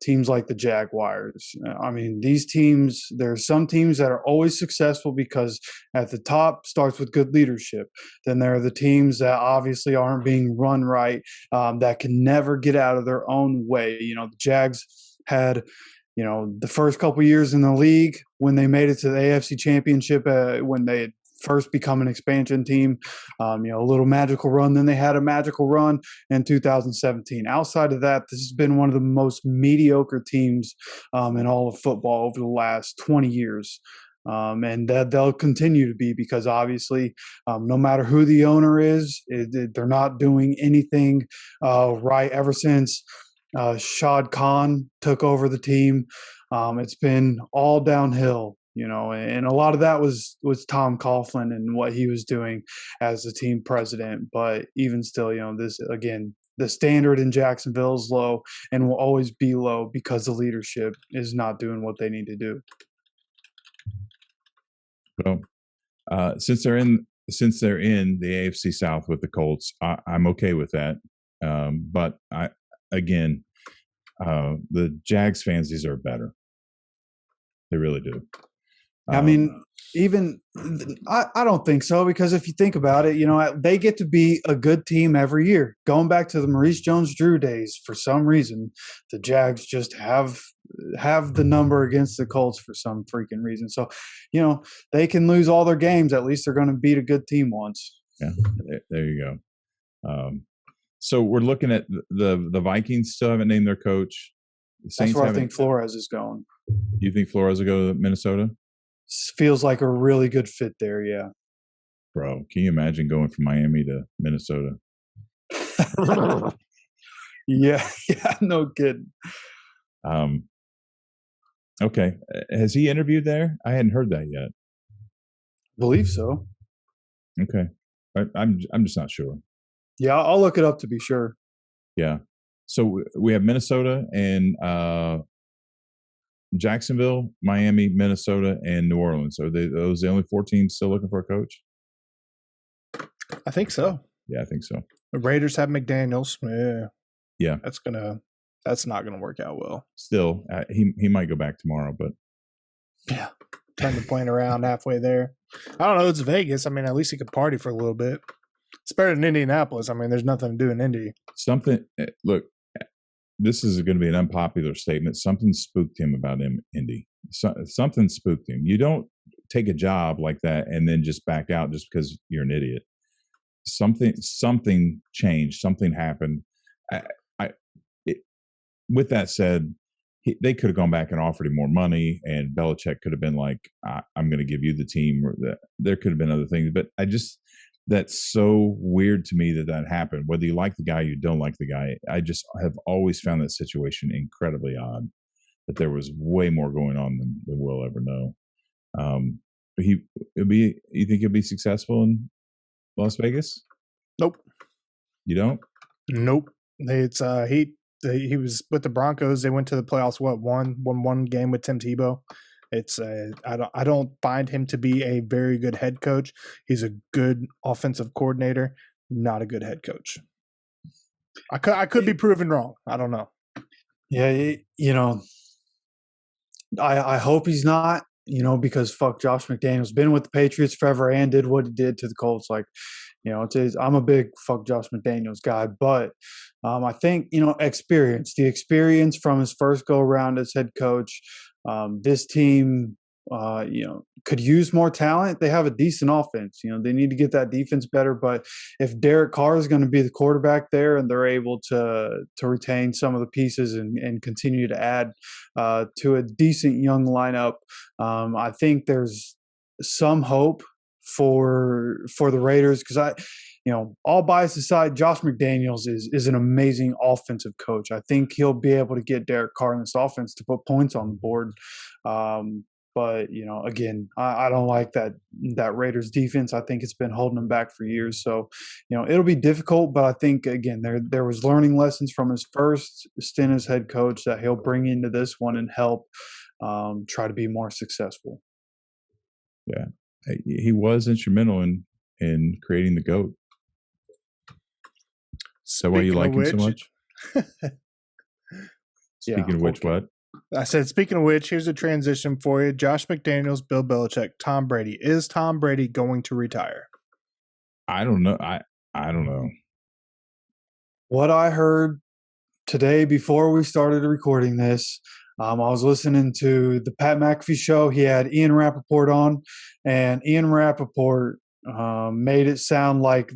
teams like the Jaguars. I mean, these teams, there are some teams that are always successful because at the top starts with good leadership. Then there are the teams that obviously aren't being run right, that can never get out of their own way. The Jags had the first couple years in the league when they made it to the AFC Championship, when they had first become an expansion team, a little magical run. Then they had a magical run in 2017. Outside of that, this has been one of the most mediocre teams in all of football over the last 20 years. And that they'll continue to be because obviously no matter who the owner is, they're not doing anything right ever since Shad Khan took over the team. It's been all downhill. And a lot of that was Tom Coughlin and what he was doing as the team president. But even still, this, again, the standard in Jacksonville is low and will always be low because the leadership is not doing what they need to do. Well, since they're in the AFC South with the Colts, I'm okay with that. But the Jags fans deserve better. They really do. I mean, I don't think so, because if you think about it, they get to be a good team every year. Going back to the Maurice Jones-Drew days, for some reason, the Jags just have the number against the Colts for some freaking reason. So, they can lose all their games. At least they're going to beat a good team once. Yeah, there you go. So we're looking at the Vikings still haven't named their coach. That's where I think Flores is going. You think Flores will go to Minnesota? Feels like a really good fit there, yeah. Bro, can you imagine going from Miami to Minnesota? Yeah, no kidding. Okay. Has he interviewed there? I hadn't heard that yet. Believe so. Okay. I'm just not sure. Yeah, I'll look it up to be sure. Yeah. So we have Minnesota and Jacksonville, Miami, Minnesota, and New Orleans. Are those the only 4 teams still looking for a coach? I think so. Yeah, I think so. The Raiders have McDaniels. Yeah. That's not gonna work out well. Still, he might go back tomorrow, but yeah, turn the plane around halfway there. I don't know. It's Vegas. I mean, at least he could party for a little bit. It's better than Indianapolis. I mean, there's nothing to do in Indy. Look, this is going to be an unpopular statement. Something spooked him about Indy. Something spooked him. You don't take a job like that and then just back out just because you're an idiot. Something changed. Something happened. With that said, they could have gone back and offered him more money, and Belichick could have been like, "I'm going to give you the team." Or there could have been other things, but that's so weird to me that happened. Whether you like the guy, you don't like the guy. I just have always found that situation incredibly odd. That there was way more going on than we'll ever know. But you think he'll be successful in Las Vegas? Nope. You don't? Nope. He was with the Broncos. They went to the playoffs. Won one game with Tim Tebow. I don't find him to be a very good head coach. He's a good offensive coordinator, not a good head coach. I could be proven wrong. I don't know. Yeah, I hope he's not. Because fuck Josh McDaniels, been with the Patriots forever and did what he did to the Colts. Like, I'm a big fuck Josh McDaniels guy, but I think, the experience from his first go around as head coach, this team, could use more talent. They have a decent offense. They need to get that defense better. But if Derek Carr is going to be the quarterback there and they're able to retain some of the pieces and continue to add to a decent young lineup, I think there's some hope for the Raiders because all bias aside, Josh McDaniels is an amazing offensive coach. I think he'll be able to get Derek Carr in this offense to put points on the board. But again, I don't like that Raiders defense. I think it's been holding them back for years. So, it'll be difficult. But I think again, there was learning lessons from his first stint as head coach that he'll bring into this one and help try to be more successful. Yeah, he was instrumental in creating the GOAT. Is that why you like him so much? Speaking of which, what? I said, speaking of which, here's a transition for you. Josh McDaniels, Bill Belichick, Tom Brady. Is Tom Brady going to retire? I don't know. I don't know. What I heard today before we started recording this, I was listening to the Pat McAfee show. He had Ian Rappaport on, and Ian Rappaport made it sound like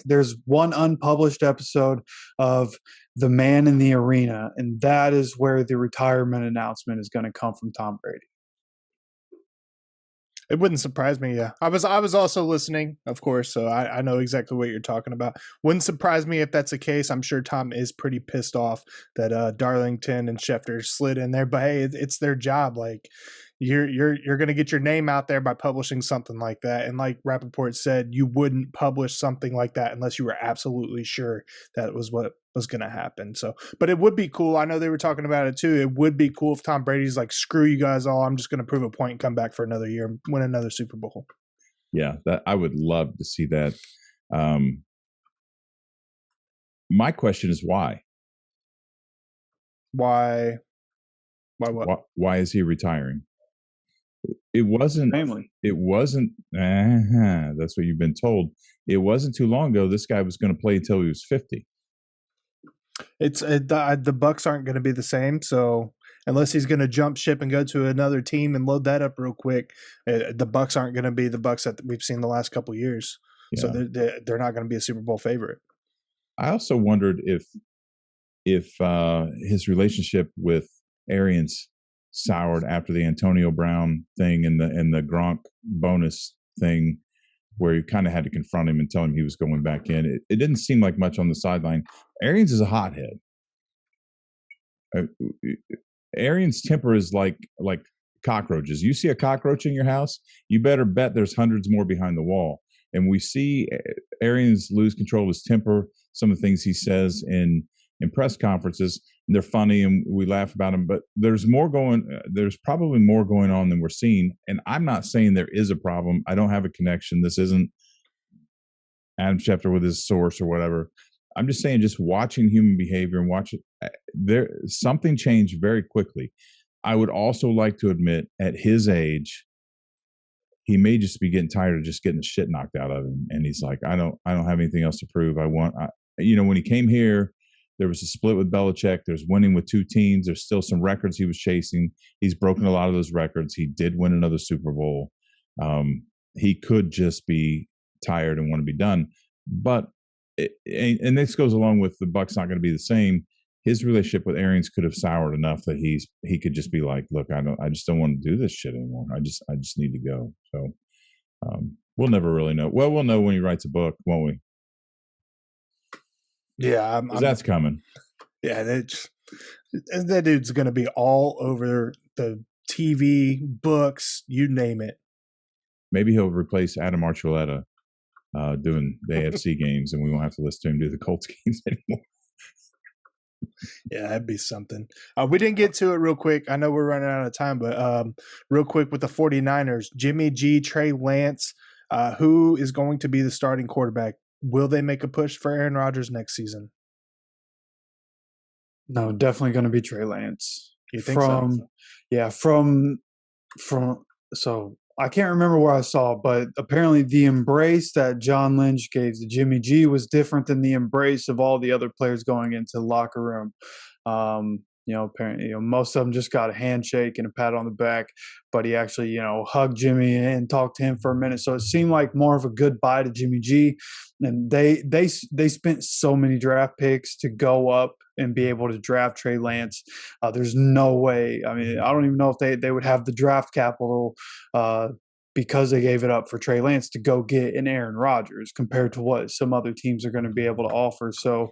there's one unpublished episode of The Man in the Arena, and that is where the retirement announcement is going to come from Tom Brady. It wouldn't surprise me. Yeah, I was also listening, of course, so I know exactly what you're talking about. Wouldn't surprise me if that's the case. I'm sure Tom is pretty pissed off that Darlington and Schefter slid in there, but hey, it's their job. Like, you're going to get your name out there by publishing something like that. And like Rappaport said, you wouldn't publish something like that unless you were absolutely sure that was what was going to happen. So, but it would be cool. I know they were talking about it too. It would be cool if Tom Brady's like, screw you guys all. I'm just going to prove a point and come back for another year and win another Super Bowl. Yeah, that I would love to see that. My question is why? Why what? Why is he retiring? It wasn't family. It wasn't. That's what you've been told. It wasn't too long ago. This guy was going to play until he was 50. The Bucks aren't going to be the same. So unless he's going to jump ship and go to another team and load that up real quick, the Bucks aren't going to be the Bucks that we've seen the last couple of years. Yeah. So they're not going to be a Super Bowl favorite. I also wondered if his relationship with Arians soured after the Antonio Brown thing and the Gronk bonus thing, where you kind of had to confront him and tell him he was going back in. It didn't seem like much on the sideline. Arians is a hothead. Arians' temper is like cockroaches. You see a cockroach in your house, you better bet there's hundreds more behind the wall. And we see Arians lose control of his temper. Some of the things he says in press conferences, they're funny and we laugh about them, but there's probably more going on than we're seeing. And I'm not saying there is a problem. I don't have a connection. This isn't Adam Schefter with his source or whatever. I'm just saying, just watching human behavior and something changed very quickly. I would also like to admit, at his age, he may just be getting tired of just getting the shit knocked out of him. And he's like, I don't have anything else to prove. When he came here, there was a split with Belichick. There's winning with two teams. There's still some records he was chasing. He's broken a lot of those records. He did win another Super Bowl. He could just be tired and want to be done. But and this goes along with the Bucs not going to be the same. His relationship with Arians could have soured enough that he could just be like, look, I just don't want to do this shit anymore. I just need to go. So we'll never really know. Well, we'll know when he writes a book, won't we? Yeah, that's coming. Yeah, that dude's going to be all over the TV, books, you name it. Maybe he'll replace Adam Archuleta doing the AFC games, and we won't have to listen to him do the Colts games anymore. Yeah, that'd be something. We didn't get to it real quick. I know we're running out of time, but real quick with the 49ers, Jimmy G, Trey Lance, who is going to be the starting quarterback? Will they make a push for Aaron Rodgers next season? No, definitely going to be Trey Lance. You think so? Yeah, so I can't remember where I saw it, but apparently the embrace that John Lynch gave to Jimmy G was different than the embrace of all the other players going into the locker room. Apparently, most of them just got a handshake and a pat on the back, but he actually, hugged Jimmy and talked to him for a minute. So it seemed like more of a goodbye to Jimmy G. And they spent so many draft picks to go up and be able to draft Trey Lance. There's no way. I mean, I don't even know if they would have the draft capital because they gave it up for Trey Lance to go get an Aaron Rodgers compared to what some other teams are going to be able to offer. So,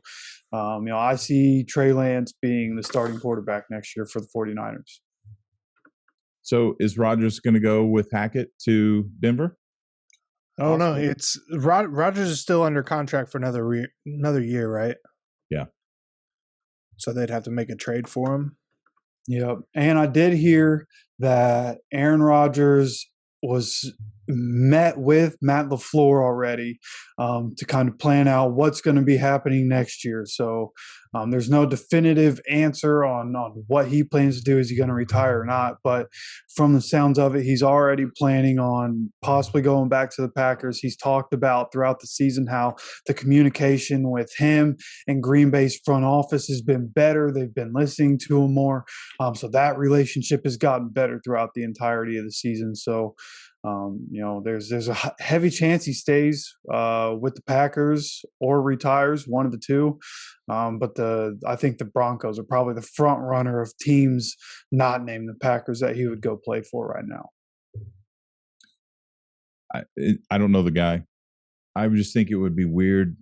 I see Trey Lance being the starting quarterback next year for the 49ers. So is Rodgers going to go with Hackett to Denver? Oh, no. It's Rodgers is still under contract for another year, right? Yeah. So they'd have to make a trade for him. Yep. And I did hear that Aaron Rodgers was met with Matt LaFleur already to kind of plan out what's going to be happening next year. So there's no definitive answer on what he plans to do. Is he going to retire or not? But from the sounds of it, he's already planning on possibly going back to the Packers. He's talked about throughout the season how the communication with him and Green Bay's front office has been better. They've been listening to him more. So that relationship has gotten better throughout the entirety of the season. So there's a heavy chance he stays with the Packers or retires, one of the two. But I think the Broncos are probably the front runner of teams not named the Packers that he would go play for right now. I don't know the guy. I would just think it would be weird.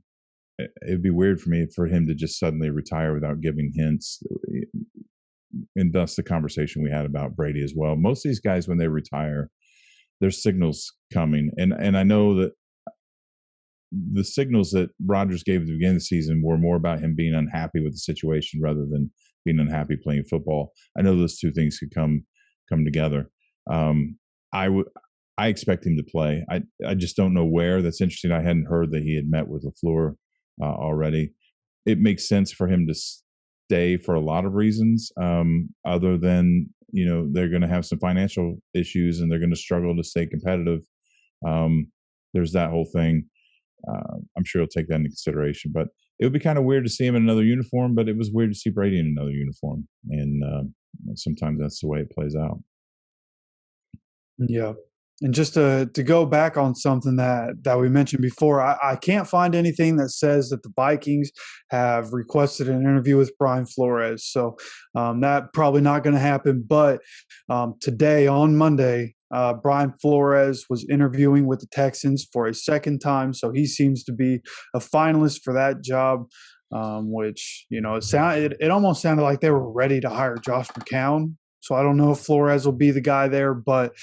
It'd be weird for him to just suddenly retire without giving hints. And thus the conversation we had about Brady as well. Most of these guys, when they retire, there's signals coming. And I know that the signals that Rodgers gave at the beginning of the season were more about him being unhappy with the situation rather than being unhappy playing football. I know those two things could come together. I expect him to play. I just don't know where. That's interesting. I hadn't heard that he had met with LaFleur already. It makes sense for him to stay for a lot of reasons, other than, they're going to have some financial issues and they're going to struggle to stay competitive. There's that whole thing. I'm sure he'll take that into consideration, but it would be kind of weird to see him in another uniform, but it was weird to see Brady in another uniform. And sometimes that's the way it plays out. Yeah. And just to go back on something that we mentioned before, I can't find anything that says that the Vikings have requested an interview with Brian Flores. So that probably not going to happen. But today, on Monday, Brian Flores was interviewing with the Texans for a second time. So he seems to be a finalist for that job, which, it almost sounded like they were ready to hire Josh McCown. So I don't know if Flores will be the guy there, but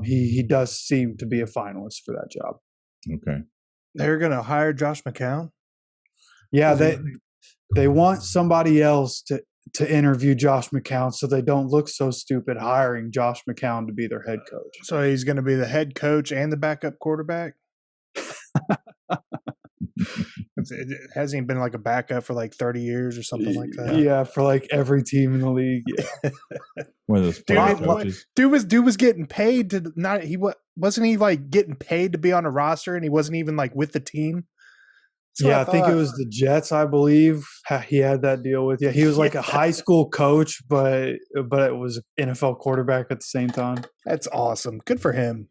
he does seem to be a finalist for that job. Okay. They're going to hire Josh McCown? Yeah, they want somebody else to interview Josh McCown so they don't look so stupid hiring Josh McCown to be their head coach. So he's going to be the head coach and the backup quarterback? It hasn't even been like a backup for like 30 years or something like that. Yeah, for like every team in the league. Yeah. One of those player coaches. Dude was getting paid to not. Wasn't he like getting paid to be on a roster, and he wasn't even like with the team. Yeah, I think it was the Jets, I believe. He had that deal with. Yeah, he was like a high school coach, but it was an NFL quarterback at the same time. That's awesome. Good for him.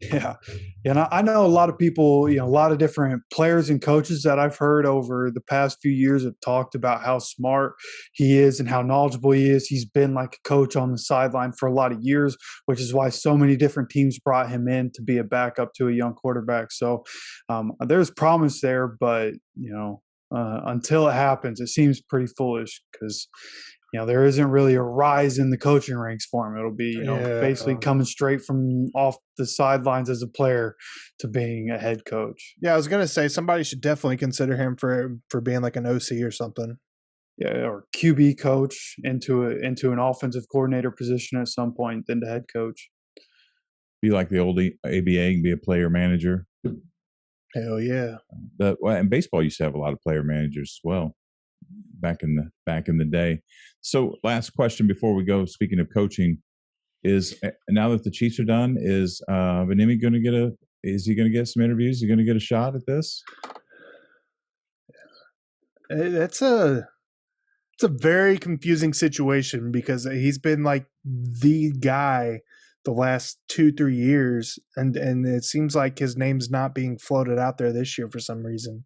Yeah. And I know a lot of people, a lot of different players and coaches that I've heard over the past few years have talked about how smart he is and how knowledgeable he is. He's been like a coach on the sideline for a lot of years, which is why so many different teams brought him in to be a backup to a young quarterback. So there's promise there, but, until it happens, it seems pretty foolish because there isn't really a rise in the coaching ranks for him. It'll be, basically coming straight from off the sidelines as a player to being a head coach. Yeah, I was going to say somebody should definitely consider him for being like an OC or something. Yeah, or QB coach into an offensive coordinator position at some point, then to head coach. Be like the old ABA and be a player manager. Hell yeah. And baseball used to have a lot of player managers as well. Back in the day. So last question before we go, speaking of coaching, is now that the Chiefs are done, is Vanemi going to get is he going to get some interviews? Is he going to get a shot at this? It's a very confusing situation because he's been like the guy the last 2-3 years, and it seems like his name's not being floated out there this year for some reason.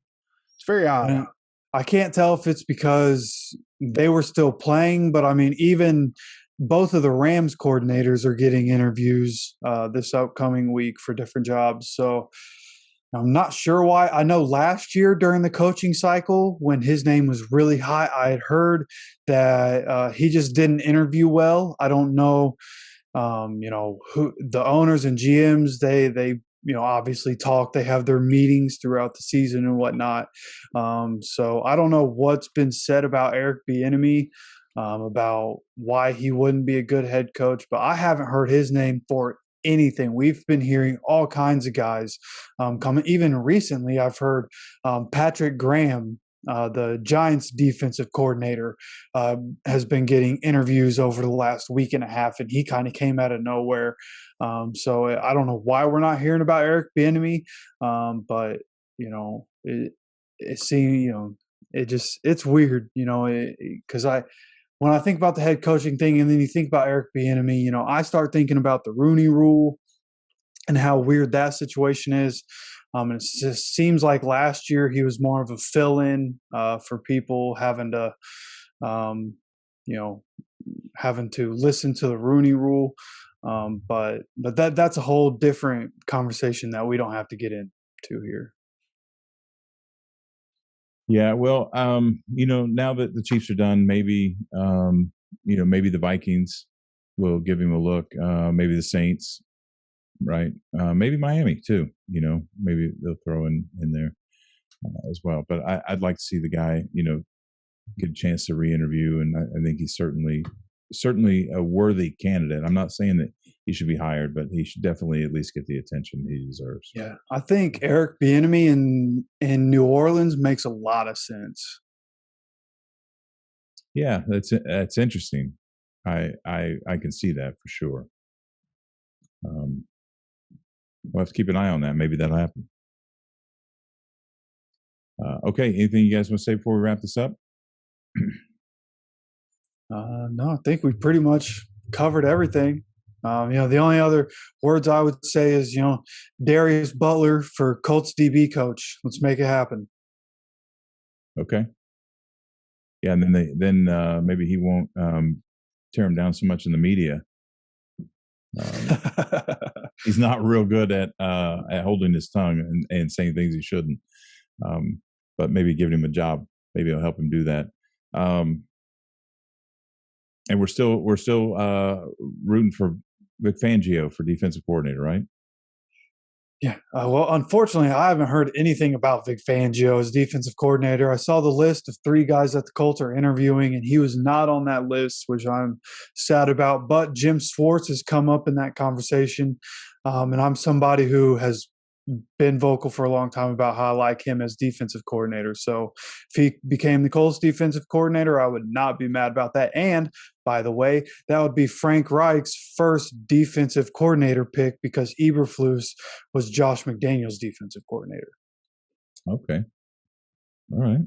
It's very odd. I can't tell if it's because they were still playing, but I mean, even both of the Rams coordinators are getting interviews this upcoming week for different jobs. So I'm not sure why. I know last year during the coaching cycle, when his name was really high, I had heard that he just didn't interview well. I don't know, who the owners and GMs, they obviously talk. They have their meetings throughout the season and whatnot. So I don't know what's been said about Eric Bieniemy, about why he wouldn't be a good head coach, but I haven't heard his name for anything. We've been hearing all kinds of guys coming. Even recently, I've heard Patrick Graham, the Giants defensive coordinator, has been getting interviews over the last week and a half, and he kind of came out of nowhere. So I don't know why we're not hearing about Eric Bieniemy, but it seems it's weird, because when I think about the head coaching thing, and then you think about Eric Bieniemy, I start thinking about the Rooney Rule and how weird that situation is. And it just seems like last year he was more of a fill-in for people having to, having to listen to the Rooney Rule. But that's a whole different conversation that we don't have to get into here. Yeah, well, now that the Chiefs are done, maybe maybe the Vikings will give him a look. Maybe the Saints. Right. Maybe Miami too, maybe they'll throw in there as well. But I'd like to see the guy, get a chance to re-interview. And I think he's certainly a worthy candidate. I'm not saying that he should be hired, but he should definitely at least get the attention he deserves. Yeah. I think Eric Bieniemy in New Orleans makes a lot of sense. Yeah, that's interesting. I can see that for sure. We'll have to keep an eye on that. Maybe that'll happen. Okay. Anything you guys want to say before we wrap this up? No, I think we pretty much covered everything. The only other words I would say is, Darius Butler for Colts DB coach. Let's make it happen. Okay. Yeah, and then maybe he won't tear him down so much in the media. He's not real good at holding his tongue and saying things he shouldn't. But maybe giving him a job, maybe it'll help him do that. And we're still rooting for Vic Fangio for defensive coordinator, right? Yeah. Well, unfortunately, I haven't heard anything about Vic Fangio as defensive coordinator. I saw the list of 3 guys that the Colts are interviewing, and he was not on that list, which I'm sad about. But Jim Schwartz has come up in that conversation. And I'm somebody who has been vocal for a long time about how I like him as defensive coordinator. So if he became the Colts defensive coordinator, I would not be mad about that. And by the way, that would be Frank Reich's first defensive coordinator pick because Eberflus was Josh McDaniels' defensive coordinator. Okay. All right.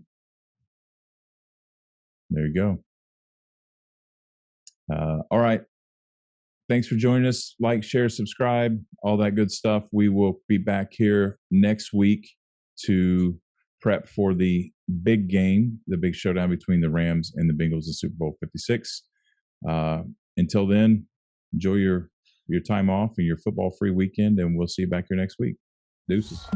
There you go. All right. Thanks for joining us. Like, share, subscribe, all that good stuff. We will be back here next week to prep for the big game, the big showdown between the Rams and the Bengals in Super Bowl 56. Until then, enjoy your time off and your football-free weekend, and we'll see you back here next week. Deuces.